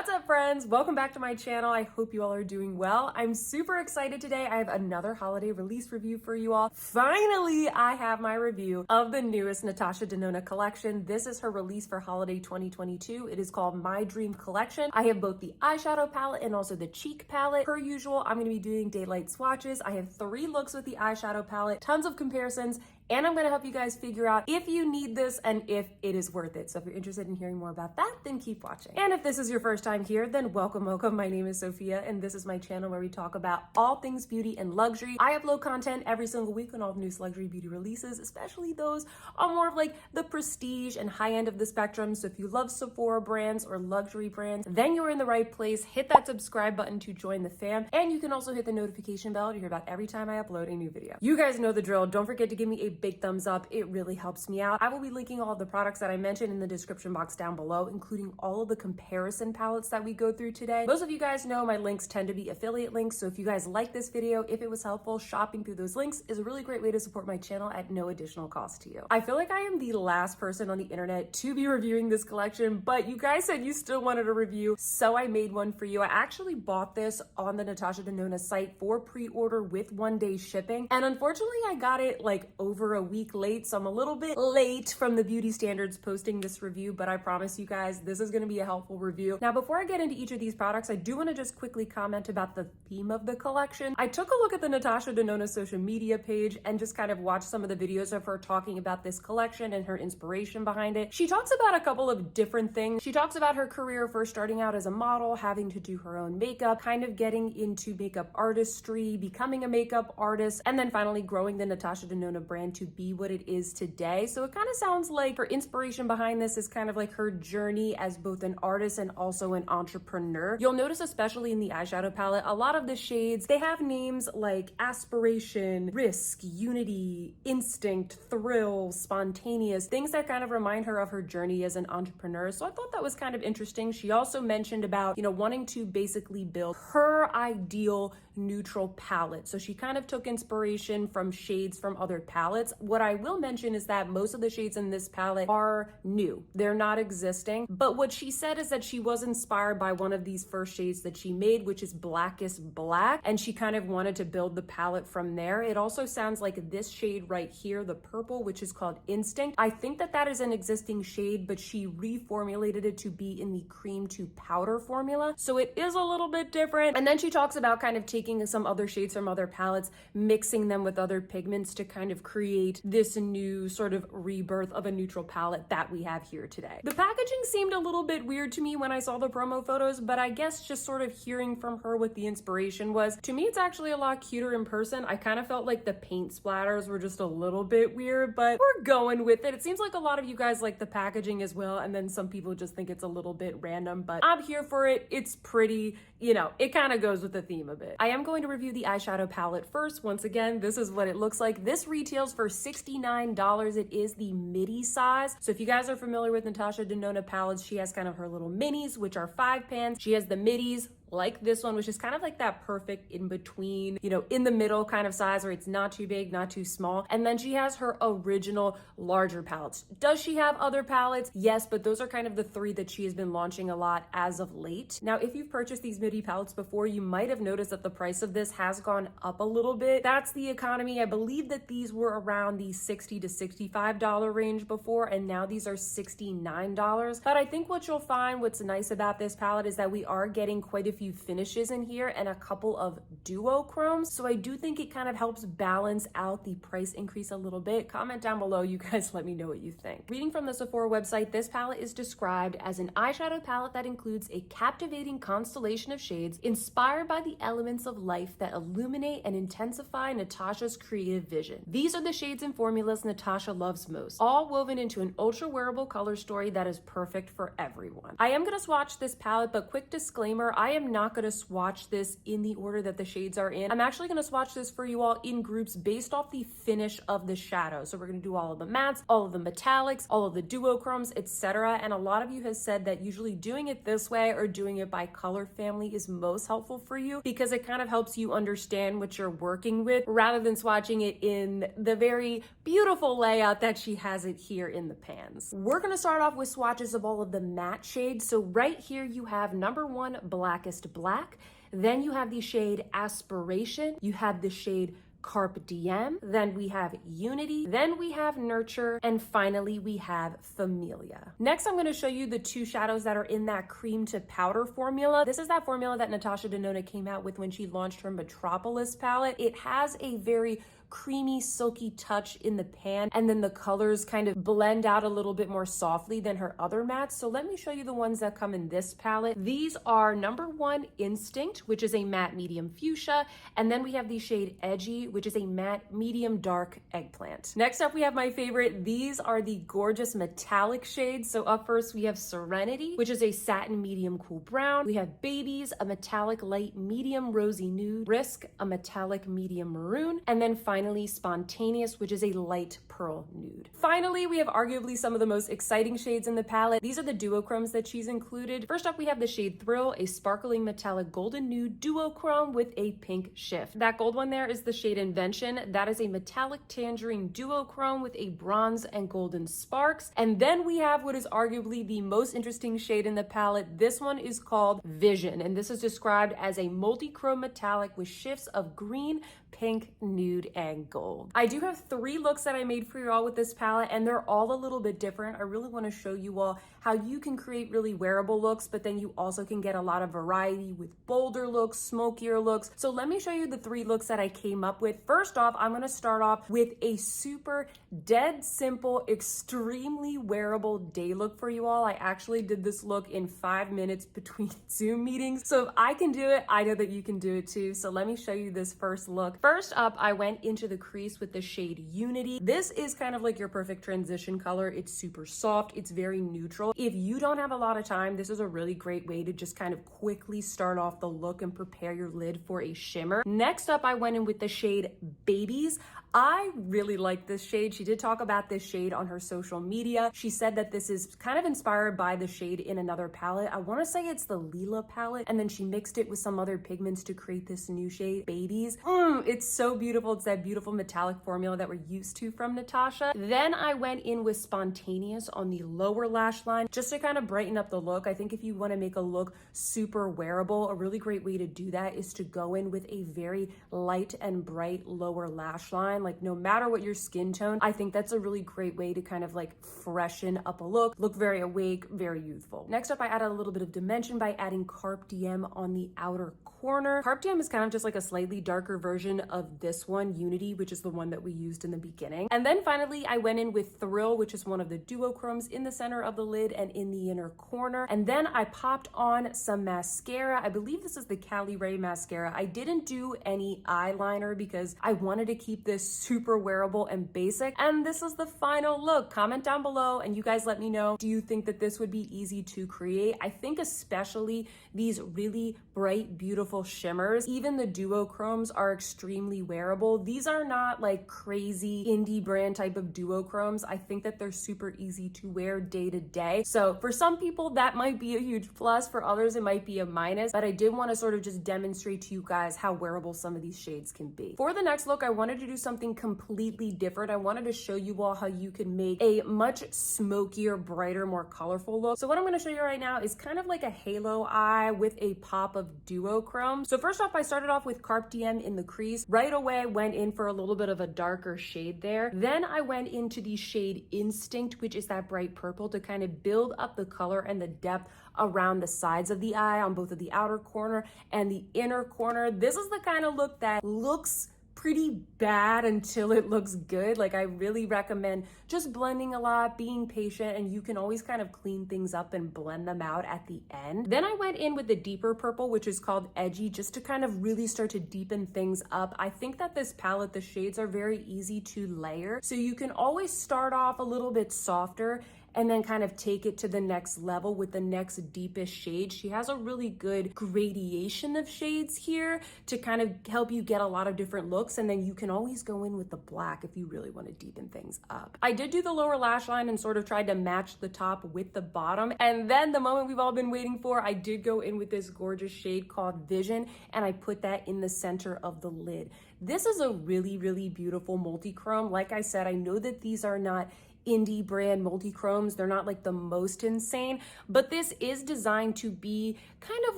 What's up, friends? Welcome back to my channel. I hope you all are doing well. I'm super excited today. I have another holiday release review for you all. Finally, I have my review of the newest Natasha Denona collection. This is her release for holiday 2022. It is called My Dream Collection. I have both the eyeshadow palette and also the cheek palette. Per usual, I'm going to be doing daylight swatches. I have 3 looks with the eyeshadow palette, tons of comparisons, and I'm going to help you guys figure out if you need this and if it is worth it. So if you're interested in hearing more about that, then keep watching. And if this is your first time here, then welcome. My name is Sophia, and this is my channel where we talk about all things beauty and luxury. I upload content every single week on all the newest luxury beauty releases, especially those are more of like the prestige and high end of the spectrum. So if you love Sephora brands or luxury brands, then you're in the right place. Hit that subscribe button to join the fam. And you can also hit the notification bell to hear about every time I upload a new video. You guys know the drill. Don't forget to give me a big thumbs up. It really helps me out. I will be linking all of the products that I mentioned in the description box down below, including all of the comparison palettes that we go through today. Most of you guys know my links tend to be affiliate links. So if you guys like this video, if it was helpful, shopping through those links is a really great way to support my channel at no additional cost to you. I feel like I am the last person on the internet to be reviewing this collection, but you guys said you still wanted a review, so I made one for you. I actually bought this on the Natasha Denona site for pre-order with 1-day shipping, and unfortunately I got it like over a week late, so I'm a little bit late from the beauty standards posting this review, but I promise you guys this is going to be a helpful review. Now, before I get into each of these products, I do want to just quickly comment about the theme of the collection. I took a look at the Natasha Denona social media page and just kind of watched some of the videos of her talking about this collection and her inspiration behind it. She talks about a couple of different things. She talks about her career first starting out as a model, having to do her own makeup, kind of getting into makeup artistry, becoming a makeup artist, and then finally growing the Natasha Denona brand to be what it is today. So it kind of sounds like her inspiration behind this is kind of like her journey as both an artist and also an entrepreneur. You'll notice, especially in the eyeshadow palette, a lot of the shades, they have names like aspiration, risk, unity, instinct, thrill, spontaneous, things that kind of remind her of her journey as an entrepreneur. So I thought that was kind of interesting. She also mentioned about, wanting to basically build her ideal neutral palette. So she kind of took inspiration from shades from other palettes. What I will mention is that most of the shades in this palette are new. They're not existing. But what she said is that she was inspired by one of these first shades that she made, which is Blackest Black, and she kind of wanted to build the palette from there. It also sounds like this shade right here, the purple, which is called Instinct. I think that that is an existing shade, but she reformulated it to be in the cream to powder formula. So it is a little bit different. And then she talks about kind of taking some other shades from other palettes, mixing them with other pigments to kind of create this new sort of rebirth of a neutral palette that we have here today. The packaging seemed a little bit weird to me when I saw the promo photos, but I guess just sort of hearing from her what the inspiration was, to me it's actually a lot cuter in person. I kind of felt like the paint splatters were just a little bit weird, but we're going with it. It seems like a lot of you guys like the packaging as well, and then some people just think it's a little bit random, but I'm here for it. It's pretty, it kind of goes with the theme a bit. I am going to review the eyeshadow palette first. Once again, this is what it looks like. This retails for $69. It is the midi size. So if you guys are familiar with Natasha Denona palettes, she has kind of her little minis, which are 5 pans. She has the midis, like this one, which is kind of like that perfect in between, in the middle kind of size where it's not too big, not too small. And then she has her original larger palettes. Does she have other palettes? Yes, but those are kind of the 3 that she has been launching a lot as of late. Now, if you've purchased these midi palettes before, you might have noticed that the price of this has gone up a little bit. That's the economy. I believe that these were around the $60 to $65 range before, and now these are $69. But I think what you'll find, what's nice about this palette is that we are getting quite a few finishes in here and a couple of duochromes. So I do think it kind of helps balance out the price increase a little bit. Comment down below, you guys let me know what you think. Reading from the Sephora website, this palette is described as an eyeshadow palette that includes a captivating constellation of shades inspired by the elements of life that illuminate and intensify Natasha's creative vision. These are the shades and formulas Natasha loves most, all woven into an ultra wearable color story that is perfect for everyone. I am going to swatch this palette, but quick disclaimer, I am not going to swatch this in the order that the shades are in. I'm actually going to swatch this for you all in groups based off the finish of the shadow. So we're going to do all of the mattes, all of the metallics, all of the duochromes, etc. And a lot of you have said that usually doing it this way or doing it by color family is most helpful for you because it kind of helps you understand what you're working with rather than swatching it in the very beautiful layout that she has it here in the pans. We're going to start off with swatches of all of the matte shades. So right here you have number 1, Blackest Black. Then you have the shade Aspiration. You have the shade Carpe Diem, then we have Unity, then we have Nurture, and finally we have Familia. Next, I'm going to show you the 2 shadows that are in that cream to powder formula. This is that formula that Natasha Denona came out with when she launched her Metropolis palette. It has a very creamy, silky touch in the pan, and then the colors kind of blend out a little bit more softly than her other mattes. So let me show you the ones that come in this palette. These are number 1, Instinct, which is a matte medium fuchsia, and then we have the shade Edgy, which is a matte medium dark eggplant. Next up, we have my favorite. These are the gorgeous metallic shades. So up first, we have Serenity, which is a satin medium cool brown. We have Babies, a metallic light medium rosy nude. Risk, a metallic medium maroon, and then finally Spontaneous, which is a light pearl nude. Finally, we have arguably some of the most exciting shades in the palette. These are the duochromes that she's included. First up, we have the shade Thrill, a sparkling metallic golden nude duochrome with a pink shift. That gold one there is the shade Invention. That is a metallic tangerine duochrome with a bronze and golden sparks. And then we have what is arguably the most interesting shade in the palette. This one is called Vision, and this is described as a multi-chrome metallic with shifts of green, pink, nude, and gold. I do have 3 looks that I made for you all with this palette, and they're all a little bit different. I really want to show you all how you can create really wearable looks, but then you also can get a lot of variety with bolder looks, smokier looks. So let me show you the 3 looks that I came up with. First off, I'm going to start off with a super dead simple, extremely wearable day look for you all. I actually did this look in 5 minutes between Zoom meetings. So if I can do it, I know that you can do it too. So let me show you this first look. First up, I went into the crease with the shade Unity. This is kind of like your perfect transition color. It's super soft. It's very neutral. If you don't have a lot of time, this is a really great way to just kind of quickly start off the look and prepare your lid for a shimmer. Next up, I went in with the shade Babies. I really like this shade. She did talk about this shade on her social media. She said that this is kind of inspired by the shade in another palette. I want to say it's the Lila palette, and then she mixed it with some other pigments to create this new shade, Babies. It's so beautiful. It's that beautiful metallic formula that we're used to from Natasha. Then I went in with Spontaneous on the lower lash line just to kind of brighten up the look. I think if you want to make a look super wearable, a really great way to do that is to go in with a very light and bright lower lash line. Like no matter what your skin tone, I think that's a really great way to kind of like freshen up a look very awake, very youthful. Next up, I added a little bit of dimension by adding Carpe Diem on the outer corner. Carpe Diem is kind of just like a slightly darker version of this one, Unity, which is the one that we used in the beginning. And then finally, I went in with Thrill, which is one of the duochromes in the center of the lid and in the inner corner. And then I popped on some mascara. I believe this is the Cali Ray mascara. I didn't do any eyeliner because I wanted to keep this super wearable and basic. And this is the final look. Comment down below and you guys let me know, do you think that this would be easy to create? I think especially these really bright, beautiful shimmers, even the duochromes are extremely wearable. These are not like crazy indie brand type of duochromes. I think that they're super easy to wear day to day. So for some people that might be a huge plus, for others it might be a minus, but I did want to sort of just demonstrate to you guys how wearable some of these shades can be. For the next look, I wanted to do something completely different. I wanted to show you all how you can make a much smokier, brighter, more colorful look. So what I'm going to show you right now is kind of like a halo eye with a pop of duochrome. So first off, I started off with Carpe Diem in the crease. Right away, went in for a little bit of a darker shade there. Then I went into the shade Instinct, which is that bright purple, to kind of build up the color and the depth around the sides of the eye on both of the outer corner and the inner corner. This is the kind of look that looks pretty bad until it looks good. Like I really recommend just blending a lot, being patient, and you can always kind of clean things up and blend them out at the end. Then I went in with the deeper purple, which is called Edgy, just to kind of really start to deepen things up. I think that this palette, the shades are very easy to layer. So you can always start off a little bit softer and then kind of take it to the next level with the next deepest shade. She has a really good gradation of shades here to kind of help you get a lot of different looks, and then you can always go in with the black if you really want to deepen things up. I did do the lower lash line and sort of tried to match the top with the bottom, and then the moment we've all been waiting for, I did go in with this gorgeous shade called Vision, and I put that in the center of the lid. This is a really, really beautiful multi-chrome. Like I said, I know that these are not indie brand multi-chromes. They're not like the most insane, but this is designed to be kind of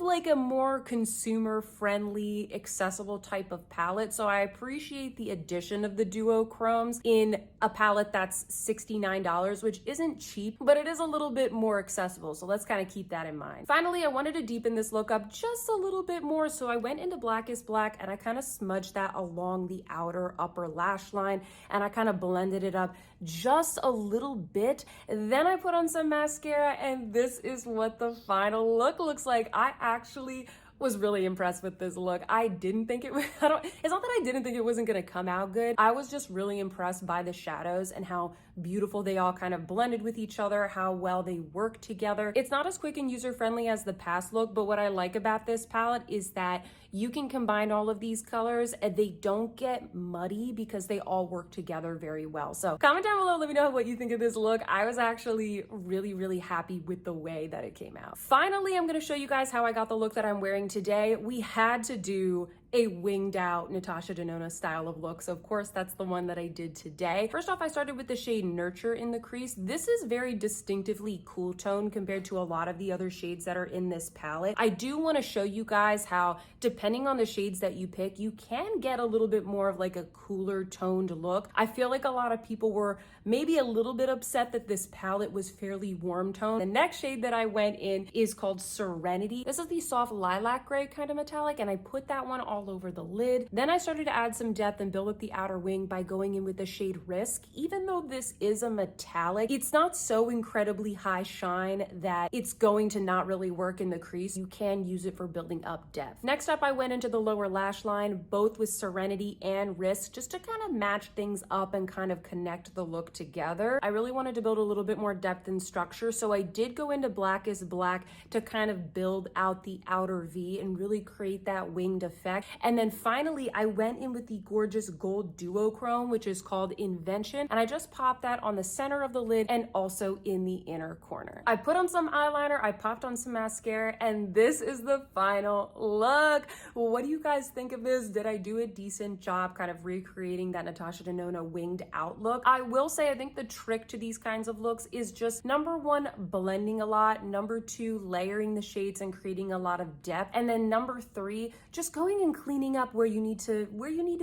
like a more consumer friendly, accessible type of palette. So I appreciate the addition of the duochromes in a palette that's $69, which isn't cheap, but it is a little bit more accessible. So let's kind of keep that in mind. Finally, I wanted to deepen this look up just a little bit more. So I went into Blackest Black and I kind of smudged that along the outer upper lash line, and I kind of blended it up just a little bit. Then I put on some mascara, and this is what the final look looks like. I actually was really impressed with this look. I didn't think it was, it's not that I didn't think it wasn't gonna come out good. I was just really impressed by the shadows and how beautiful they all kind of blended with each other, how well they work together. It's not as quick and user-friendly as the past look, but what I like about this palette is that you can combine all of these colors and they don't get muddy because they all work together very well. So comment down below, let me know what you think of this look. I was actually really, really happy with the way that it came out. Finally, I'm gonna show you guys how I got the look that I'm wearing today. We had to do a winged out Natasha Denona style of look. So of course that's the one that I did today. First off, I started with the shade Nurture in the crease. This is very distinctively cool tone compared to a lot of the other shades that are in this palette. I do want to show you guys how, depending on the shades that you pick, you can get a little bit more of like a cooler toned look. I feel like a lot of people were maybe a little bit upset that this palette was fairly warm tone. The next shade that I went in is called Serenity. This is the soft lilac gray kind of metallic, and I put that one all over the lid. Then I started to add some depth and build up the outer wing by going in with the shade Risk. Even though this is a metallic, it's not so incredibly high shine that it's going to not really work in the crease. You can use it for building up depth. Next up, I went into the lower lash line, both with Serenity and Risk, just to kind of match things up and kind of connect the look together. I really wanted to build a little bit more depth and structure, so I did go into Blackest Black to kind of build out the outer V and really create that winged effect. And then finally, I went in with the gorgeous gold duochrome, which is called Invention, and I just popped that on the center of the lid and also in the inner corner. I put on some eyeliner, I popped on some mascara, and this is the final look. What do you guys think of this? Did I do a decent job kind of recreating that Natasha Denona winged out look? I will say, I think the trick to these kinds of looks is just number one, blending a lot, number two, layering the shades and creating a lot of depth, and then number three, just going and cleaning up where you need to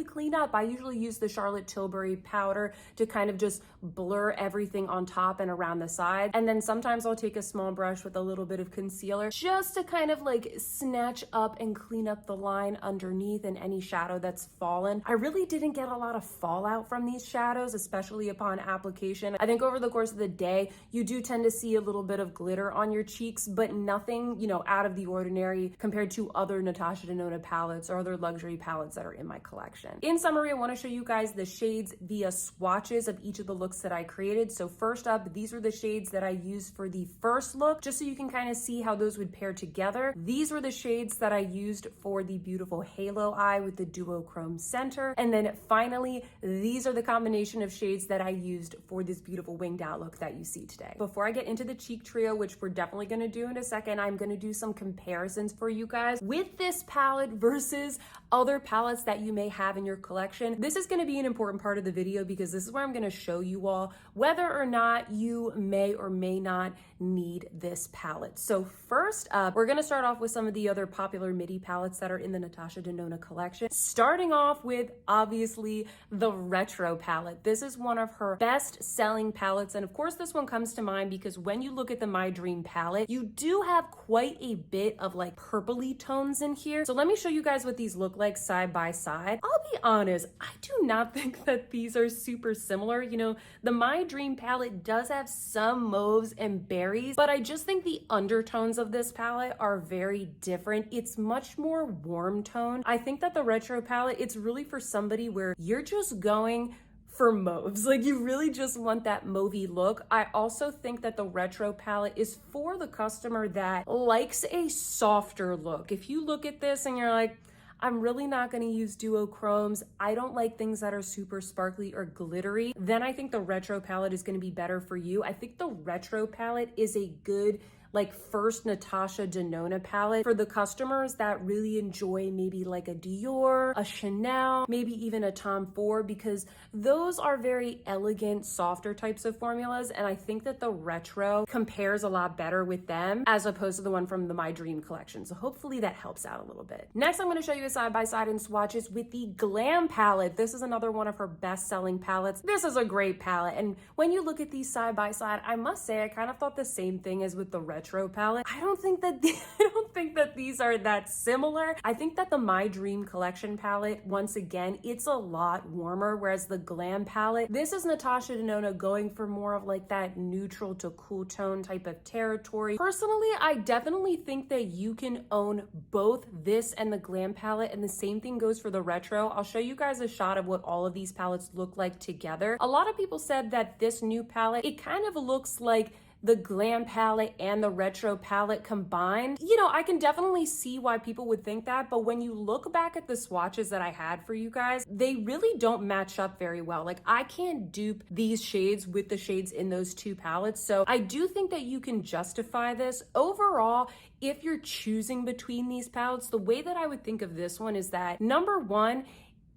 clean up. I usually use the Charlotte Tilbury powder to kind of just blur everything on top and around the side. And then sometimes I'll take a small brush with a little bit of concealer just to kind of like snatch up and clean up the line underneath and any shadow that's fallen. I really didn't get a lot of fallout from these shadows, especially upon application. I think over the course of the day, you do tend to see a little bit of glitter on your cheeks, but nothing, you know, out of the ordinary compared to other Natasha Denona palettes or other luxury palettes that are in my collection. In summary, I want to show you guys the shades via swatches of each of the looks that I created. So first up, these were the shades that I used for the first look, just so you can kind of see how those would pair together. These were the shades that I used for the beautiful halo eye with the duochrome center. And then finally, these are the combination of shades that I used for this beautiful winged out look that you see today. Before I get into the cheek trio, which we're definitely going to do in a second, I'm going to do some comparisons for you guys with this palette versus other palettes that you may have in your collection. This is going to be an important part of the video because this is where I'm going to show you all whether or not you may or may not need this palette. So first up, we're going to start off with some of the other popular midi palettes that are in the Natasha Denona collection. Starting off with, obviously, the Retro palette. This is one of her best-selling palettes, and of course this one comes to mind because when you look at the My Dream palette, you do have quite a bit of like purpley tones in here. So let me show you guys what these look like side by side. I'll be honest, I do not think that these are super similar. You know, the My Dream palette does have some mauves and berries, but I just think the undertones of this palette are very different. It's much more warm tone. I think that the Retro palette, it's really for somebody where you're just going for mauves. Like, you really just want that mauvey look. I also think that the retro palette is for the customer that likes a softer look. If you look at this and you're like, I'm really not going to use duochromes, I don't like things that are super sparkly or glittery, then I think the retro palette is going to be better for you. I think the retro palette is a good like first Natasha Denona palette for the customers that really enjoy maybe like a Dior, a Chanel, maybe even a Tom Ford, because those are very elegant, softer types of formulas. And I think that the retro compares a lot better with them as opposed to the one from the My Dream collection. So hopefully that helps out a little bit. Next, I'm going to show you a side-by-side in swatches with the Glam palette. This is another one of her best-selling palettes. This is a great palette. And when you look at these side-by-side, I must say I kind of thought the same thing as with the retro palette. I don't think that these are that similar. I think that the My Dream collection palette, once again, it's a lot warmer, whereas the Glam palette, this is Natasha Denona going for more of like that neutral to cool tone type of territory. Personally, I definitely think that you can own both this and the Glam palette, and the same thing goes for the retro. I'll show you guys a shot of what all of these palettes look like together. A lot of people said that this new palette, it kind of looks like the Glam palette and the retro palette combined. You know, I can definitely see why people would think that, but when you look back at the swatches that I had for you guys, they really don't match up very well. Like, I can't dupe these shades with the shades in those two palettes. So I do think that you can justify this. Overall, if you're choosing between these palettes, the way that I would think of this one is that, number one,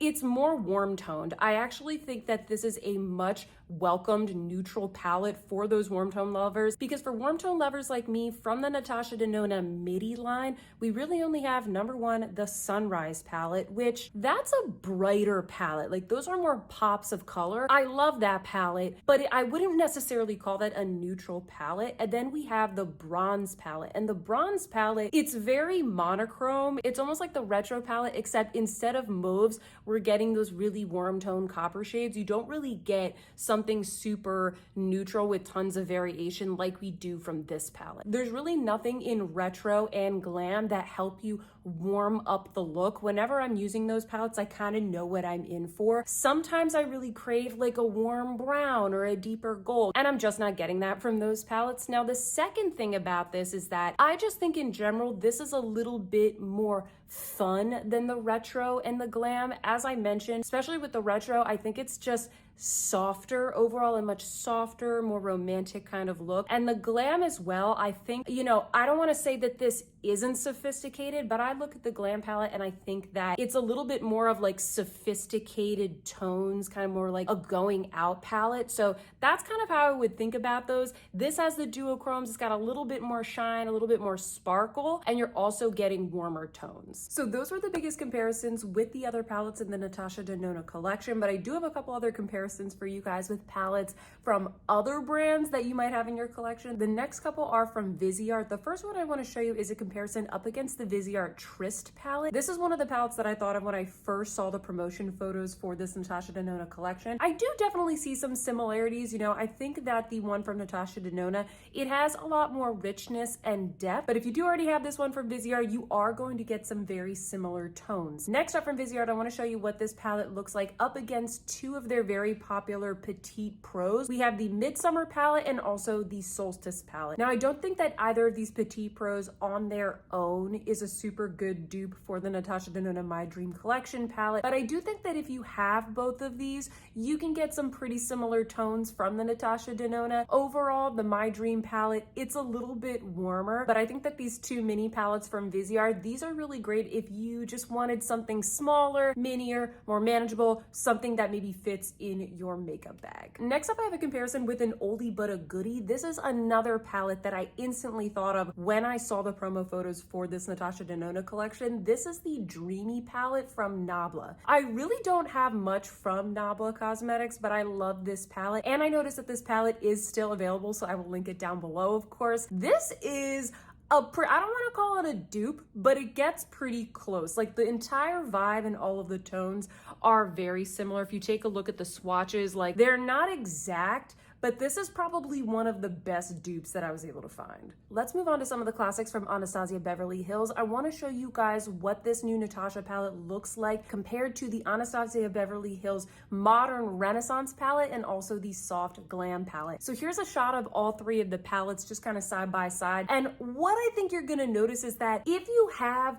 it's more warm toned. I actually think that this is a much welcomed neutral palette for those warm tone lovers, because for warm tone lovers like me, from the Natasha Denona midi line, we really only have, number one, the Sunrise palette, which that's a brighter palette. Like, those are more pops of color. I love that palette, but I wouldn't necessarily call that a neutral palette. And then we have the Bronze palette, and the Bronze palette, it's very monochrome. It's almost like the retro palette, except instead of mauves, we're getting those really warm tone copper shades. You don't really get something super neutral with tons of variation like we do from this palette. There's really nothing in retro and Glam that help you warm up the look. Whenever I'm using those palettes, I kind of know what I'm in for. Sometimes I really crave like a warm brown or a deeper gold, and I'm just not getting that from those palettes. Now, the second thing about this is that I just think in general, this is a little bit more fun than the retro and the Glam. As I mentioned, especially with the retro, I think it's just softer overall, a much softer, more romantic kind of look. And the Glam as well, I think, you know, I don't want to say that this isn't sophisticated, but I look at the Glam palette and I think that it's a little bit more of like sophisticated tones, kind of more like a going out palette. So that's kind of how I would think about those. This has the duochromes. It's got a little bit more shine, a little bit more sparkle, and you're also getting warmer tones. So those were the biggest comparisons with the other palettes in the Natasha Denona collection, but I do have a couple other comparisons for you guys with palettes from other brands that you might have in your collection. The next couple are from Viseart. The first one I want to show you is a comparison up against the Viseart Tryst palette. This is one of the palettes that I thought of when I first saw the promotion photos for this Natasha Denona collection. I do definitely see some similarities. You know, I think that the one from Natasha Denona, it has a lot more richness and depth, but if you do already have this one from Viseart, you are going to get some very similar tones. Next up from Viseart, I want to show you what this palette looks like up against two of their very popular petite pros. We have the Midsommer palette and also the Solstice palette. Now, I don't think that either of these petite pros on their own is a super good dupe for the Natasha Denona My Dream collection palette, but I do think that if you have both of these, you can get some pretty similar tones from the Natasha Denona. Overall, the My Dream palette, it's a little bit warmer, but I think that these two mini palettes from Viseart, these are really great if you just wanted something smaller, minier, more manageable, something that maybe fits in your makeup bag. Next up, I have a comparison with an oldie but a goodie. This is another palette that I instantly thought of when I saw the promo photos for this Natasha Denona collection. This is the Dreamy palette from Nabla. I really don't have much from Nabla Cosmetics, but I love this palette, and I noticed that this palette is still available, so I will link it down below, of course. This is I don't want to call it a dupe, but it gets pretty close. Like, the entire vibe and all of the tones are very similar. If you take a look at the swatches, like, they're not exact, but but this is probably one of the best dupes that I was able to find. Let's move on to some of the classics from Anastasia Beverly Hills. I want to show you guys what this new Natasha palette looks like compared to the Anastasia Beverly Hills Modern Renaissance palette and also the Soft Glam palette. So here's a shot of all three of the palettes just kind of side by side. And what I think you're going to notice is that if you have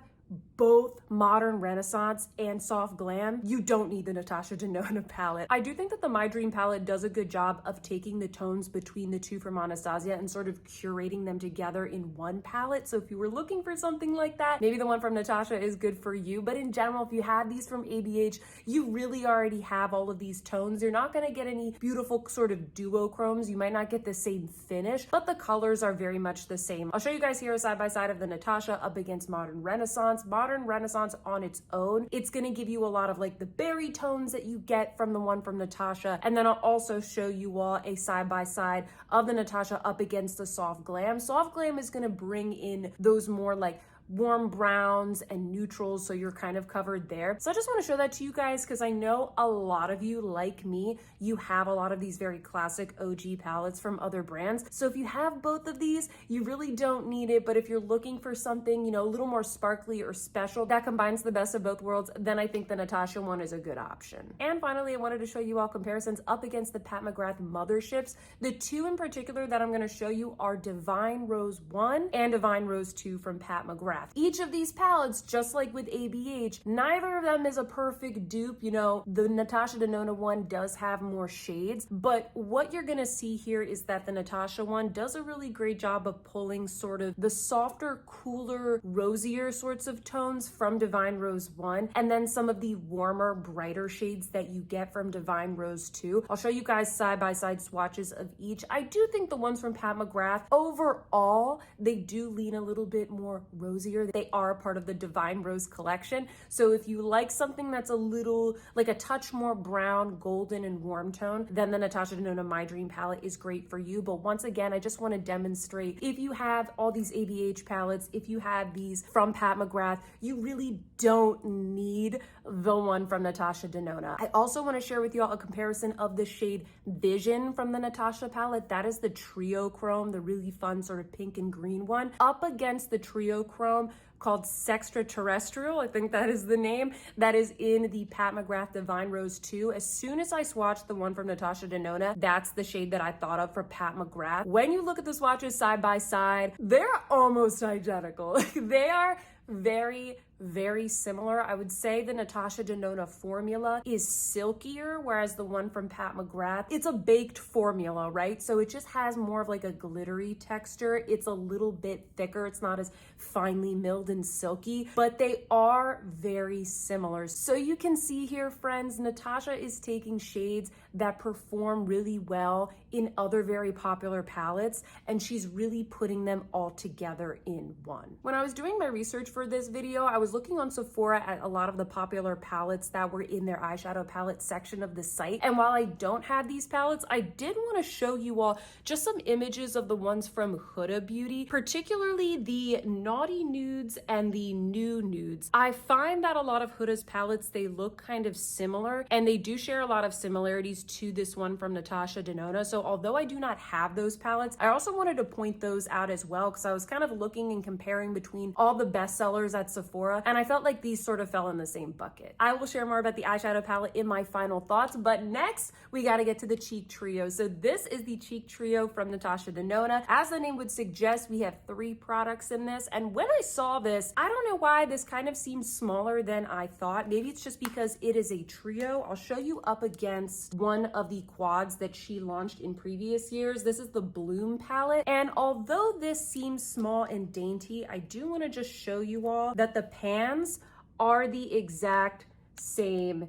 both Modern Renaissance and Soft Glam, you don't need the Natasha Denona palette. I do think that the My Dream palette does a good job of taking the tones between the two from Anastasia and sort of curating them together in one palette. So if you were looking for something like that, maybe the one from Natasha is good for you. But in general, if you had these from ABH, you really already have all of these tones. You're not gonna get any beautiful sort of duochromes. You might not get the same finish, but the colors are very much the same. I'll show you guys here a side by side of the Natasha up against Modern Renaissance. Modern Renaissance on its own, it's going to give you a lot of like the berry tones that you get from the one from Natasha. And then I'll also show you all a side by side of the Natasha up against the Soft Glam. Soft Glam is going to bring in those more like warm browns and neutrals, so you're kind of covered there. So I just want to show that to you guys because I know a lot of you, like me, you have a lot of these very classic OG palettes from other brands. So if you have both of these, you really don't need it. But if you're looking for something, you know, a little more sparkly or special that combines the best of both worlds, then I think the Natasha one is a good option. And finally, I wanted to show you all comparisons up against the Pat McGrath motherships. The two in particular that I'm going to show you are Divine Rose 1 and Divine Rose 2 from Pat McGrath. Each of these palettes, just like with ABH, neither of them is a perfect dupe. You know, the Natasha Denona one does have more shades, but what you're gonna see here is that the Natasha one does a really great job of pulling sort of the softer, cooler, rosier sorts of tones from Divine Rose 1, and then some of the warmer, brighter shades that you get from Divine Rose 2. I'll show you guys side-by-side swatches of each. I do think the ones from Pat McGrath, overall, they do lean a little bit more rosy. They are part of the Divine Rose collection. So if you like something that's a little, like a touch more brown, golden, and warm tone, then the Natasha Denona My Dream palette is great for you. But once again, I just want to demonstrate, if you have all these ABH palettes, if you have these from Pat McGrath, you really don't need the one from Natasha Denona. I also want to share with you all a comparison of the shade Vision from the Natasha palette. That is the Trio Chrome, the really fun sort of pink and green one, up against the Trio Chrome called Sextraterrestrial, I think that is the name, that is in the Pat McGrath Divine Rose 2. As soon as I swatched the one from Natasha Denona, that's the shade that I thought of for Pat McGrath. When you look at the swatches side by side, they're almost identical. They are very, very similar. I would say the Natasha Denona formula is silkier, whereas the one from Pat McGrath, it's a baked formula, right? So it just has more of like a glittery texture. It's a little bit thicker. It's not as finely milled and silky, but they are very similar. So you can see here, friends, Natasha is taking shades that perform really well in other very popular palettes, and she's really putting them all together in one. When I was doing my research for this video, I was looking on Sephora at a lot of the popular palettes that were in their eyeshadow palette section of the site. And while I don't have these palettes, I did want to show you all just some images of the ones from Huda Beauty, particularly the Naughty Nudes and the New Nudes. I find that a lot of Huda's palettes, they look kind of similar, and they do share a lot of similarities to this one from Natasha Denona. So although I do not have those palettes, I also wanted to point those out as well, because I was kind of looking and comparing between all the bestsellers at Sephora, and I felt like these sort of fell in the same bucket. I will share more about the eyeshadow palette in my final thoughts, but next we got to get to the cheek trio. So this is the cheek trio from Natasha Denona. As the name would suggest, we have 3 products in this, and when I saw this, I don't know why this kind of seems smaller than I thought. Maybe it's just because it is a trio. I'll show you up against one of the quads that she launched in previous years. This is the Bloom palette, and although this seems small and dainty, I do want to just show you all that the pans are the exact same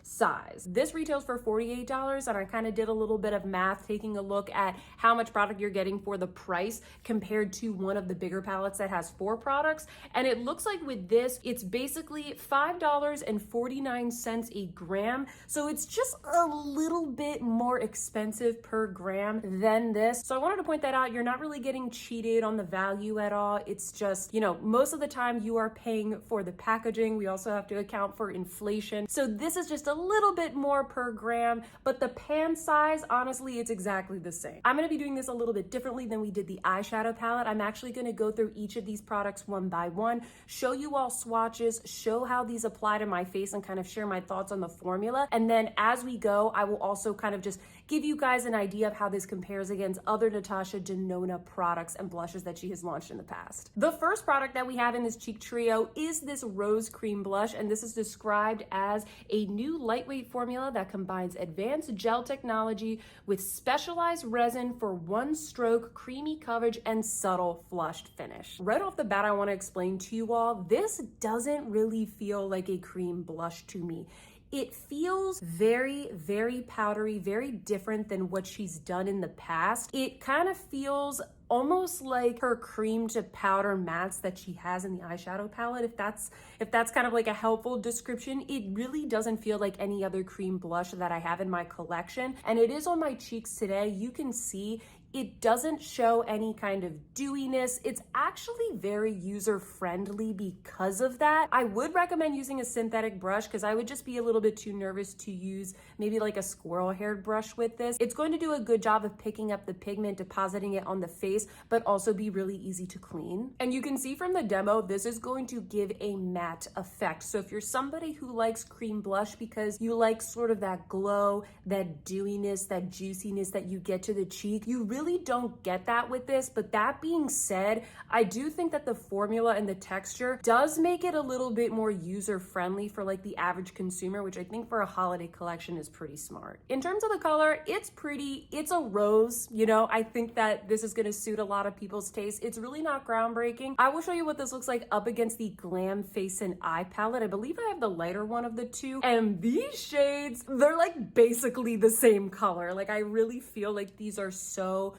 size. This retails for $48, and I kind of did a little bit of math taking a look at how much product you're getting for the price compared to one of the bigger palettes that has 4 products, and it looks like with this it's basically $5.49 a gram, so it's just a little bit more expensive per gram than this. So I wanted to point that out. You're not really getting cheated on the value at all. It's just, you know, most of the time you are paying for the packaging. We also have to account for inflation, so this is just a a little bit more per gram, but the pan size, honestly, it's exactly the same. I'm gonna be doing this a little bit differently than we did the eyeshadow palette. I'm actually gonna go through each of these products one by one, show you all swatches, show how these apply to my face, and kind of share my thoughts on the formula. And then as we go, I will also kind of just give you guys an idea of how this compares against other Natasha Denona products and blushes that she has launched in the past. The first product that we have in this cheek trio is this Rose Cream Blush, and this is described as a new lightweight formula that combines advanced gel technology with specialized resin for one stroke, creamy coverage, and subtle flushed finish. Right off the bat, I want to explain to you all, this doesn't really feel like a cream blush to me. It feels very, very powdery, very different than what she's done in the past. It kind of feels almost like her cream to powder mattes that she has in the eyeshadow palette. If that's kind of like a helpful description, it really doesn't feel like any other cream blush that I have in my collection. And it is on my cheeks today. You can see it doesn't show any kind of dewiness. It's actually very user-friendly because of that. I would recommend using a synthetic brush because I would just be a little bit too nervous to use maybe like a squirrel-haired brush with this. It's going to do a good job of picking up the pigment, depositing it on the face, but also be really easy to clean. And you can see from the demo, this is going to give a matte effect. So if you're somebody who likes cream blush because you like sort of that glow, that dewiness, that juiciness that you get to the cheek, you really don't get that with this. But that being said, I do think that the formula and the texture does make it a little bit more user-friendly for like the average consumer, which I think for a holiday collection is pretty smart. In terms of the color, it's pretty, it's a rose, you know, I think that this is gonna suit a lot of people's taste. It's really not groundbreaking. I will show you what this looks like up against the Glam Face and Eye palette. I believe I have the lighter one of the two, and these shades, they're like basically the same color. Like I really feel like these are so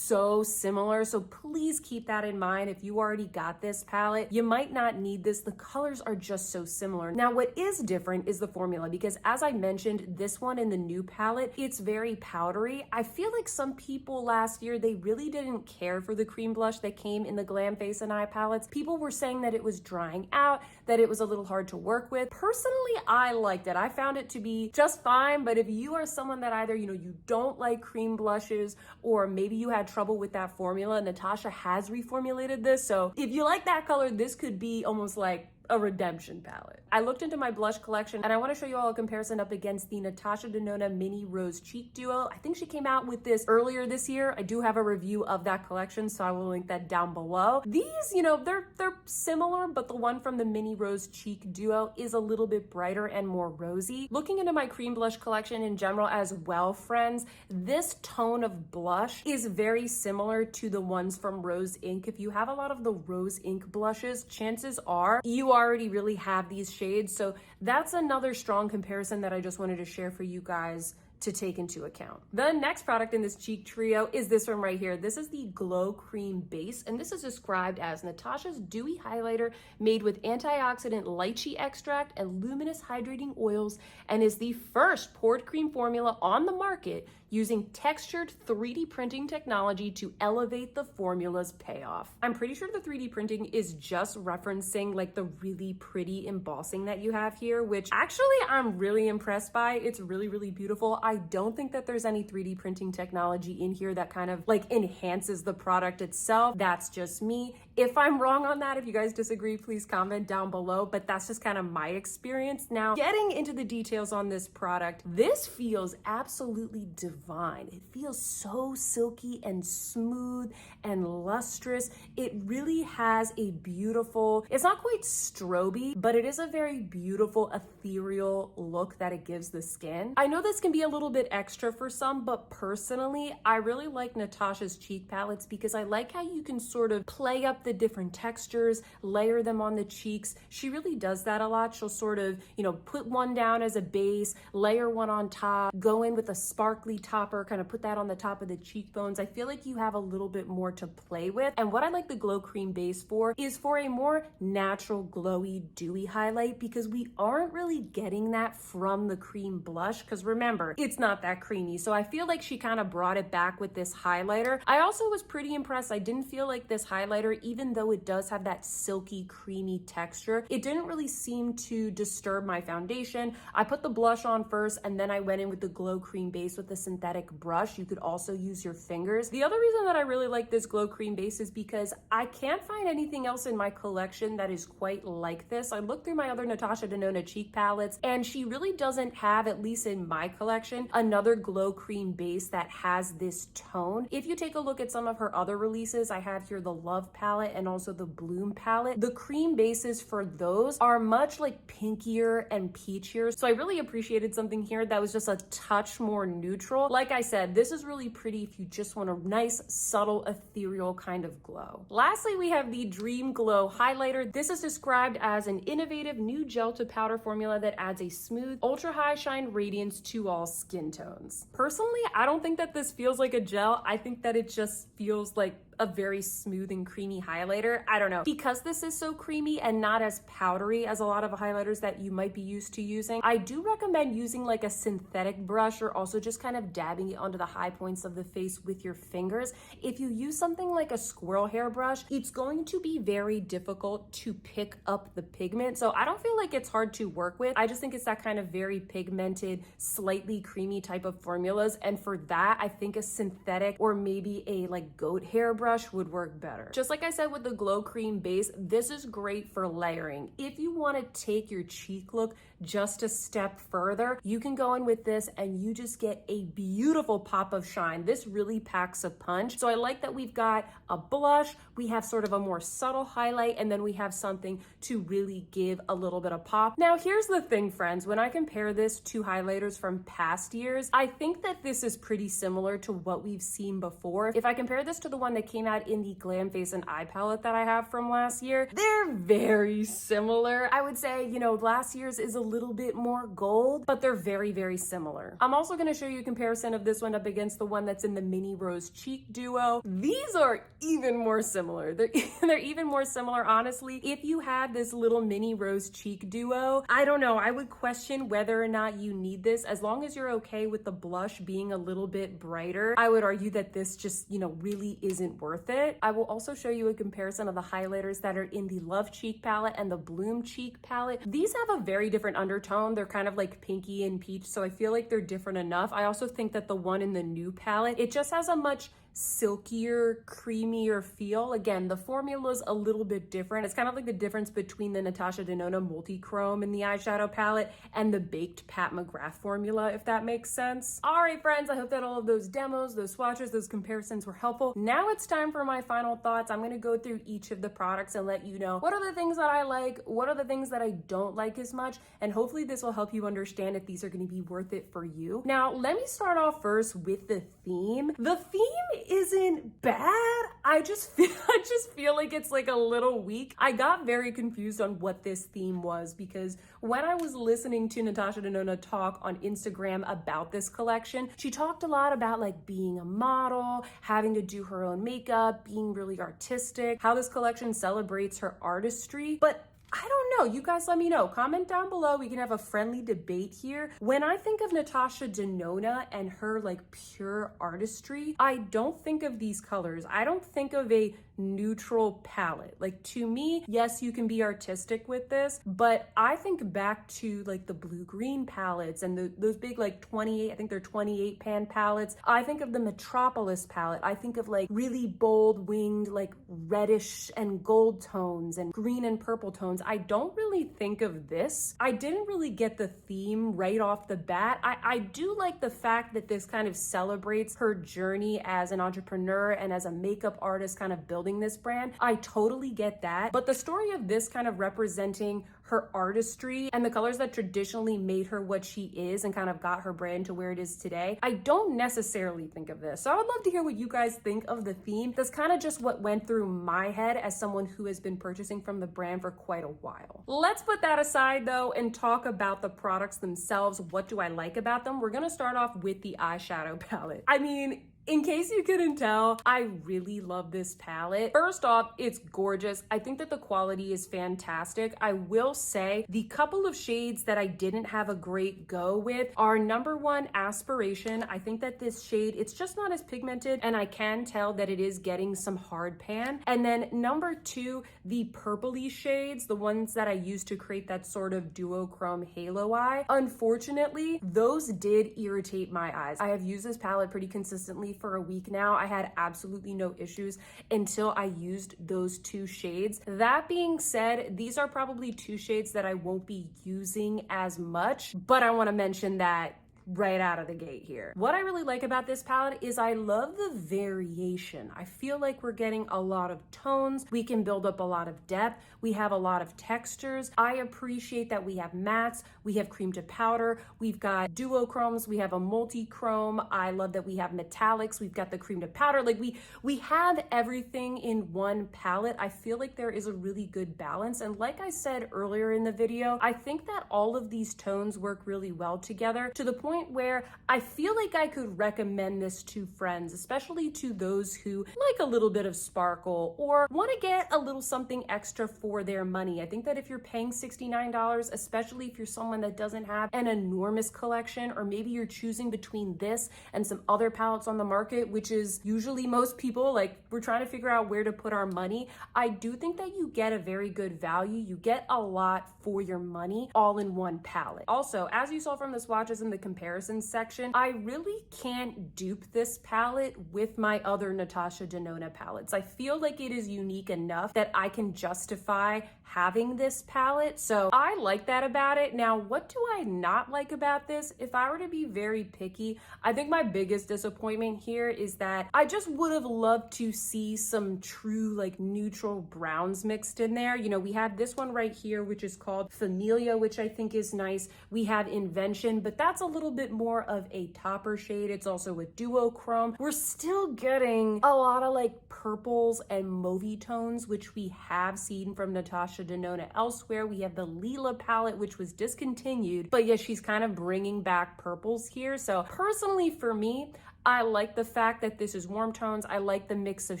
similar. So please keep that in mind. If you already got this palette, you might not need this. The colors are just so similar. Now, what is different is the formula, because as I mentioned, this one in the new palette, it's very powdery. I feel like some people last year, they really didn't care for the cream blush that came in the Glam Face and Eye palettes. People were saying that it was drying out, that it was a little hard to work with. Personally, I liked it. I found it to be just fine, but if you are someone that either, you know, you don't like cream blushes, or maybe you had trouble with that formula, Natasha has reformulated this. So if you like that color, this could be almost like a redemption palette. I looked into my blush collection and I want to show you all a comparison up against the Natasha Denona Mini Rose Cheek Duo. I think she came out with this earlier this year. I do have a review of that collection, so I will link that down below. These, you know, they're similar, but the one from the Mini Rose Cheek Duo is a little bit brighter and more rosy. Looking into my cream blush collection in general as well, friends, this tone of blush is very similar to the ones from Rose Inc. If you have a lot of the Rose Inc. blushes, chances are you already really have these shades. So that's another strong comparison that I just wanted to share for you guys to take into account. The next product in this cheek trio is this one right here. This is the Glow Cream Base, and this is described as Natasha's dewy highlighter made with antioxidant lychee extract and luminous hydrating oils, and is the first poured cream formula on the market using textured 3D printing technology to elevate the formula's payoff. I'm pretty sure the 3D printing is just referencing like the really pretty embossing that you have here, which actually I'm really impressed by. It's really, really beautiful. I don't think that there's any 3D printing technology in here that kind of like enhances the product itself. That's just me. If I'm wrong on that, if you guys disagree, please comment down below, but that's just kind of my experience. Now, getting into the details on this product, this feels absolutely divine. It feels so silky and smooth and lustrous. It really has a beautiful, it's not quite stroby, but it is a very beautiful ethereal look that it gives the skin. I know this can be a little bit extra for some, but personally, I really like Natasha's cheek palettes because I like how you can sort of play up the different textures, layer them on the cheeks. She really does that a lot. She'll sort of, you know, put one down as a base, layer one on top, go in with a sparkly topper, kind of put that on the top of the cheekbones. I feel like you have a little bit more to play with. And what I like the Glow Cream Base for is for a more natural, glowy, dewy highlight, because we aren't really getting that from the cream blush, because remember, it's not that creamy. So I feel like she kind of brought it back with this highlighter. I also was pretty impressed. I didn't feel like this highlighter, even even though it does have that silky, creamy texture, it didn't really seem to disturb my foundation. I put the blush on first, and then I went in with the glow cream base with the synthetic brush. You could also use your fingers. The other reason that I really like this glow cream base is because I can't find anything else in my collection that is quite like this. I looked through my other Natasha Denona cheek palettes, and she really doesn't have, at least in my collection, another glow cream base that has this tone. If you take a look at some of her other releases, I have here the Love palette and also the Bloom palette. The cream bases for those are much like pinkier and peachier. So I really appreciated something here that was just a touch more neutral. Like I said, this is really pretty if you just want a nice, subtle, ethereal kind of glow. Lastly, we have the Dream Glow highlighter. This is described as an innovative new gel to powder formula that adds a smooth, ultra high shine radiance to all skin tones. Personally, I don't think that this feels like a gel. I think that it just feels like a very smooth and creamy highlighter. I don't know. Because this is so creamy and not as powdery as a lot of highlighters that you might be used to using, I do recommend using like a synthetic brush or also just kind of dabbing it onto the high points of the face with your fingers. If you use something like a squirrel hair brush, it's going to be very difficult to pick up the pigment. So I don't feel like it's hard to work with. I just think it's that kind of very pigmented, slightly creamy type of formulas. And for that, I think a synthetic or maybe a like goat hair brush would work better. Just like I said with the glow cream base, this is great for layering. If you want to take your cheek look just a step further, you can go in with this and you just get a beautiful pop of shine. This really packs a punch. So I like that we've got a blush, we have sort of a more subtle highlight, and then we have something to really give a little bit of pop. Now, here's the thing, friends. When I compare this to highlighters from past years, I think that this is pretty similar to what we've seen before. If I compare this to the one that came out in the Glam Face and Eye palette that I have from last year, they're very similar. I would say, you know, last year's is a little bit more gold, but they're very, very similar. I'm also going to show you a comparison of this one up against the one that's in the Mini Rose Cheek Duo. These are even more similar. They're even more similar, honestly. If you had this little Mini Rose Cheek Duo, I don't know, I would question whether or not you need this. As long as you're okay with the blush being a little bit brighter, I would argue that this just, you know, really isn't worth it. I will also show you a comparison of the highlighters that are in the Love Cheek palette and the Bloom Cheek palette. These have a very different undertone. They're kind of like pinky and peach, so I feel like they're different enough. I also think that the one in the new palette, it just has a much silkier, creamier feel. Again, the formula's a little bit different. It's kind of like the difference between the Natasha Denona Multi-Chrome in the eyeshadow palette and the Baked Pat McGrath formula, if that makes sense. All right, friends, I hope that all of those demos, those swatches, those comparisons were helpful. Now it's time for my final thoughts. I'm gonna go through each of the products and let you know what are the things that I like, what are the things that I don't like as much, and hopefully this will help you understand if these are gonna be worth it for you. Now, let me start off first with the theme. The theme isn't bad. I just feel like it's like a little weak. I got very confused on what this theme was because when I was listening to Natasha Denona talk on Instagram about this collection, she talked a lot about like being a model, having to do her own makeup, being really artistic, how this collection celebrates her artistry. But I don't know. You guys let me know. Comment down below. We can have a friendly debate here. When I think of Natasha Denona and her like pure artistry, I don't think of these colors. I don't think of a neutral palette. Like to me, yes, you can be artistic with this, but I think back to like the blue-green palettes and those big like 28, I think they're 28 pan palettes. I think of the Metropolis palette. I think of like really bold winged like reddish and gold tones and green and purple tones. I don't really think of this. I didn't really get the theme right off the bat. I do like the fact that this kind of celebrates her journey as an entrepreneur and as a makeup artist kind of building this brand. I totally get that. But the story of this kind of representing her artistry and the colors that traditionally made her what she is and kind of got her brand to where it is today, I don't necessarily think of this. So I would love to hear what you guys think of the theme. That's kind of just what went through my head as someone who has been purchasing from the brand for quite a while. Let's put that aside though and talk about the products themselves. What do I like about them? We're gonna start off with the eyeshadow palette. I mean, In case you couldn't tell, I really love this palette. First off, it's gorgeous. I think that the quality is fantastic. I will say the couple of shades that I didn't have a great go with are number one, Aspiration. I think that this shade, it's just not as pigmented, and I can tell that it is getting some hard pan. And then number two, the purpley shades, the ones that I used to create that sort of duochrome halo eye. Unfortunately, those did irritate my eyes. I have used this palette pretty consistently for a week now. I had absolutely no issues until I used those two shades. That being said, these are probably two shades that I won't be using as much, but I want to mention that right out of the gate here. What I really like about this palette is I love the variation. I feel like we're getting a lot of tones. We can build up a lot of depth. We have a lot of textures. I appreciate that we have mattes, we have cream to powder, we've got duochromes, we have a multi-chrome. I love that we have metallics, we've got the cream to powder. Like we have everything in one palette. I feel like there is a really good balance. And like I said earlier in the video, I think that all of these tones work really well together to the point where I feel like I could recommend this to friends, especially to those who like a little bit of sparkle or want to get a little something extra for their money. I think that if you're paying $69, especially if you're someone that doesn't have an enormous collection, or maybe you're choosing between this and some other palettes on the market, which is usually most people, like, we're trying to figure out where to put our money. I do think that you get a very good value. You get a lot for your money all in one palette. Also, as you saw from the swatches in the comparison section, I really can't dupe this palette with my other Natasha Denona palettes. I feel like it is unique enough that I can justify having this palette. So I like that about it. Now, what do I not like about this? If I were to be very picky, I think my biggest disappointment here is that I just would have loved to see some true like neutral browns mixed in there. You know, we have this one right here, which is called Familia, which I think is nice. We have Invention, but that's a little bit more of a topper shade. It's also a duochrome. We're still getting a lot of like purples and mauvey tones, which we have seen from Natasha Denona elsewhere. We have the Lila palette, which was discontinued, but yeah, she's kind of bringing back purples here. So personally for me, I like the fact that this is warm tones. I like the mix of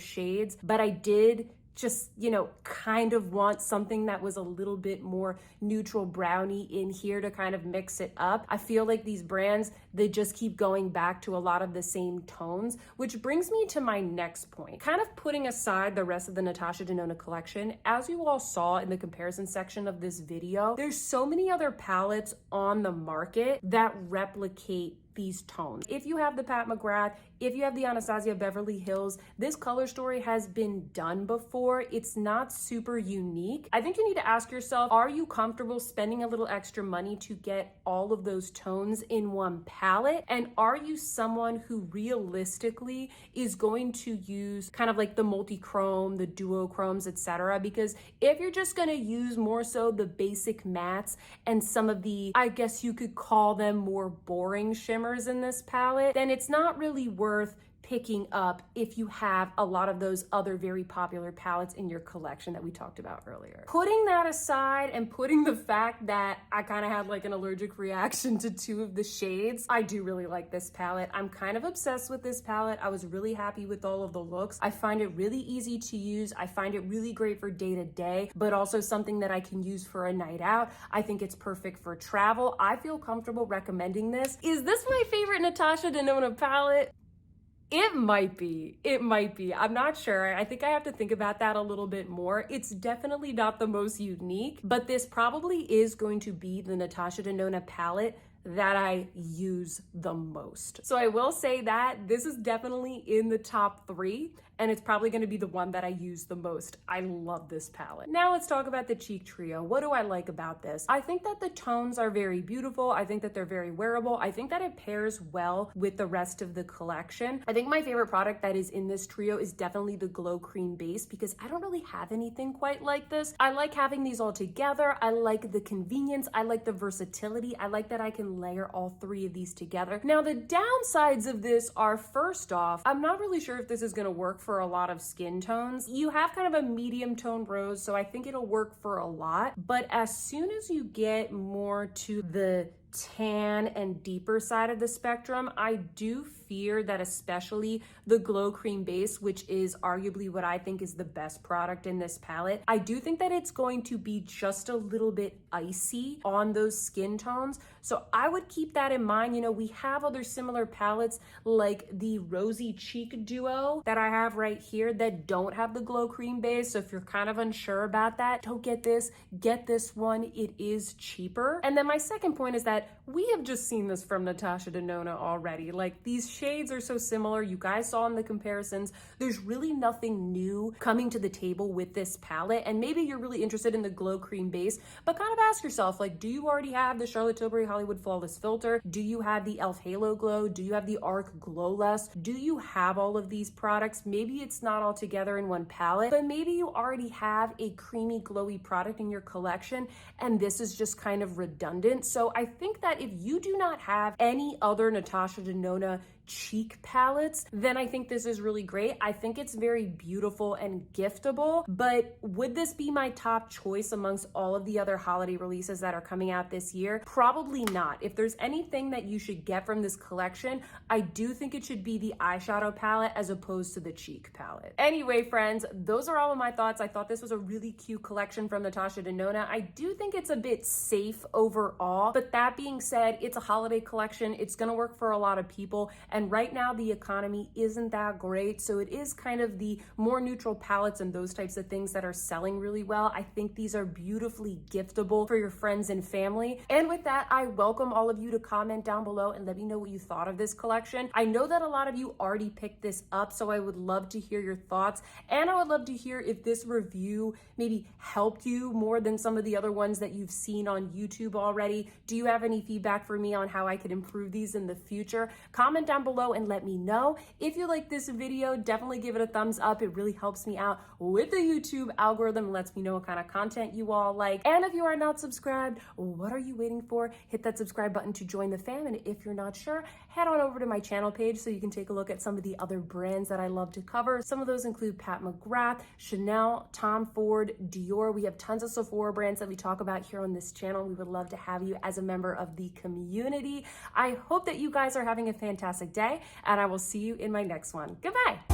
shades, but I did just, you know, kind of want something that was a little bit more neutral brownie in here to kind of mix it up. I feel like these brands, they just keep going back to a lot of the same tones, which brings me to my next point. Kind of putting aside the rest of the Natasha Denona collection, as you all saw in the comparison section of this video, there's so many other palettes on the market that replicate these tones. If you have the Pat Mcgrath, if you have the Anastasia Beverly Hills, this color story has been done before. It's not super unique. I think you need to ask yourself, are you comfortable spending a little extra money to get all of those tones in one palette? And are you someone who realistically is going to use kind of like the multi-chrome, the duochromes, etc.? Because if you're just gonna use more so the basic mattes and some of the, I guess you could call them more boring shimmers in this palette, then it's not really worth picking up if you have a lot of those other very popular palettes in your collection that we talked about earlier. Putting that aside and putting the fact that I kind of had like an allergic reaction to two of the shades, I do really like this palette. I'm kind of obsessed with this palette. I was really happy with all of the looks. I find it really easy to use. I find it really great for day to day, but also something that I can use for a night out. I think it's perfect for travel. I feel comfortable recommending this. Is this my favorite Natasha Denona palette? It might be. It might be. I'm not sure. I think I have to think about that a little bit more. It's definitely not the most unique, but this probably is going to be the Natasha Denona palette that I use the most. So I will say that this is definitely in the top 3, and it's probably gonna be the one that I use the most. I love this palette. Now let's talk about the cheek trio. What do I like about this? I think that the tones are very beautiful. I think that they're very wearable. I think that it pairs well with the rest of the collection. I think my favorite product that is in this trio is definitely the Glow Cream base, because I don't really have anything quite like this. I like having these all together. I like the convenience. I like the versatility. I like that I can layer all 3 of these together. Now the downsides of this are, first off, I'm not really sure if this is gonna work for a lot of skin tones. You have kind of a medium tone rose, so I think it'll work for a lot, but as soon as you get more to the tan and deeper side of the spectrum. I do fear that especially the Glow Cream base, which is arguably what I think is the best product in this palette, I do think that it's going to be just a little bit icy on those skin tones. So I would keep that in mind. You know, we have other similar palettes like the Rosy Cheek Duo that I have right here that don't have the Glow Cream base. So if you're kind of unsure about that, don't get this one. It is cheaper. And then my second point is that we have just seen this from Natasha Denona already. Like, these shades are so similar. You guys saw in the comparisons. There's really nothing new coming to the table with this palette. And maybe you're really interested in the Glow Cream base, but kind of ask yourself, like, do you already have the Charlotte Tilbury Hollywood Flawless Filter? Do you have the e.l.f. Halo Glow? Do you have the ARC Glow Less? Do you have all of these products? Maybe it's not all together in one palette, but maybe you already have a creamy, glowy product in your collection, and this is just kind of redundant. So I think that if you do not have any other Natasha Denona cheek palettes, then I think this is really great. I think it's very beautiful and giftable, but would this be my top choice amongst all of the other holiday releases that are coming out this year? Probably not. If there's anything that you should get from this collection, I do think it should be the eyeshadow palette as opposed to the cheek palette. Anyway, friends, those are all of my thoughts. I thought this was a really cute collection from Natasha Denona. I do think it's a bit safe overall, but that being said, it's a holiday collection. It's gonna work for a lot of people. And right now the economy isn't that great. So it is kind of the more neutral palettes and those types of things that are selling really well. I think these are beautifully giftable for your friends and family. And with that, I welcome all of you to comment down below and let me know what you thought of this collection. I know that a lot of you already picked this up, so I would love to hear your thoughts. And I would love to hear if this review maybe helped you more than some of the other ones that you've seen on YouTube already. Do you have any feedback for me on how I could improve these in the future? Comment down below and let me know. If you like this video, definitely give it a thumbs up. It really helps me out with the YouTube algorithm, lets me know what kind of content you all like. And if you are not subscribed, what are you waiting for? Hit that subscribe button to join the fam. And if you're not sure, head on over to my channel page so you can take a look at some of the other brands that I love to cover. Some of those include Pat McGrath, Chanel, Tom Ford, Dior. We have tons of Sephora brands that we talk about here on this channel. We would love to have you as a member of the community. I hope that you guys are having a fantastic day, and I will see you in my next one. Goodbye.